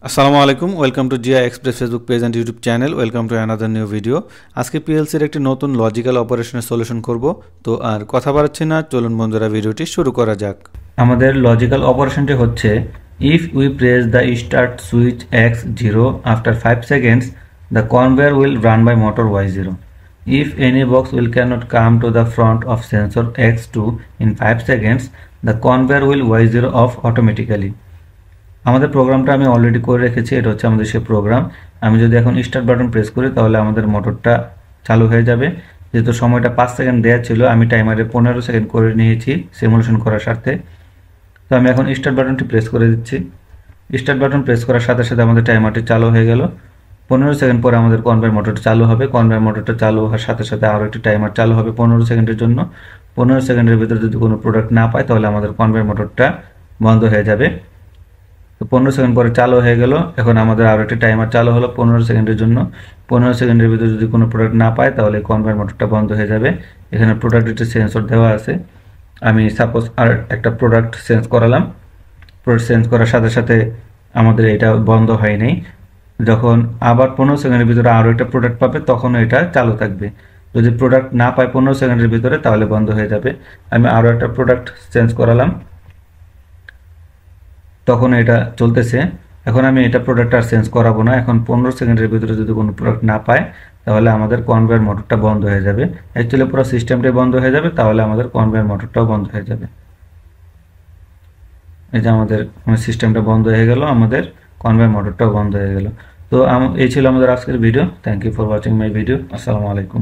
আসসালামু আলাইকুম welcome to GI express Facebook page and YouTube channel welcome to another new video. আজকে পিএলসির একটি নতুন লজিক্যাল অপারেশনের সলিউশন করব। তো আর কথা বাড়াচ্ছি না, চলুন বন্ধুরা ভিডিওটি শুরু করা যাক। আমাদের লজিক্যাল অপারেশনটি হচ্ছে if we press the start switch x0 after 5 seconds the conveyor will run by motor y0. If any box will cannot come to the front of sensor x2 in 5 seconds, the conveyor will y0 off automatically. আমাদের প্রোগ্রামটা আমি already করে রেখেছি, এটা হচ্ছে আমাদের সেই programme. আমি যদি এখন স্টার্ট বাটন প্রেস করি তাহলে আমাদের মোটরটা চালু হয়ে যাবে। যেহেতু সময়টা 5 সেকেন্ড দেওয়া ছিল, আমি টাইমারে 15 সেকেন্ড করে নিয়েছি সিমুলেশন করার স্বার্থে। তো আমি এখন স্টার্ট বাটনটি প্রেস করে দিচ্ছি। স্টার্ট বাটন প্রেস করার সাথে সাথে আমাদের টাইমারটি চালু হয়ে গেল। 15 সেকেন্ড পরে আমাদের কনভেয়ার মোটরটা চালু হবে। কনভেয়ার মোটরটা চালু হওয়ার সাথে সাথে আরও একটি টাইমার চালু হবে 15 সেকেন্ডের জন্য। 15 সেকেন্ডের ভিতরে যদি কোনো প্রোডাক্ট না পায় তাহলে আমাদের কনভেয়ার মোটরটা বন্ধ হয়ে যাবে। তো 15 সেকেন্ড পরে চালু হয়ে গেল। এখন আমাদের আরও একটি টাইমার চালু হলো 15 সেকেন্ডের জন্য। 15 সেকেন্ডের ভিতরে যদি কোনো প্রোডাক্ট না পায় তাহলে কনভেয়ার মোটরটা বন্ধ হয়ে যাবে। এখানে প্রোডাক্ট একটা সেন্সর দেওয়া আছে। আমি সাপোজ আর একটা প্রোডাক্ট চেঞ্জ করালাম। প্রোডাক্ট চেঞ্জ করার সাথে সাথে আমাদের এটা বন্ধ হয় নাই। যখন আবার 15 সেকেন্ডের ভিতরে আরও একটা প্রোডাক্ট পাবে তখন এটা চালু থাকবে। যদি প্রোডাক্ট না পায় 15 সেকেন্ডের ভিতরে তাহলে বন্ধ হয়ে যাবে। আমি আরও একটা প্রোডাক্ট চেঞ্জ করালাম, তখন এটা চলতেছে। এখন আমি এটা প্রোডাক্ট আর চেঞ্জ করাবো না। এখন 15 সেকেন্ডের ভিতরে যদি কোনো প্রোডাক্ট না পায় তাহলে আমাদের কনভেয়ার মোটরটা বন্ধ হয়ে যাবে। অ্যাকচুয়ালি পুরো সিস্টেমটাই বন্ধ হয়ে যাবে, তাহলে আমাদের কনভেয়ার মোটরটাও বন্ধ হয়ে যাবে। এই যে আমাদের সিস্টেমটা বন্ধ হয়ে গেল, আমাদের কনভেয়ার মোটরটাও বন্ধ হয়ে গেল। তো এই ছিল আমাদের আজকের video. Thank you for watching my video. আসসালামু আলাইকুম।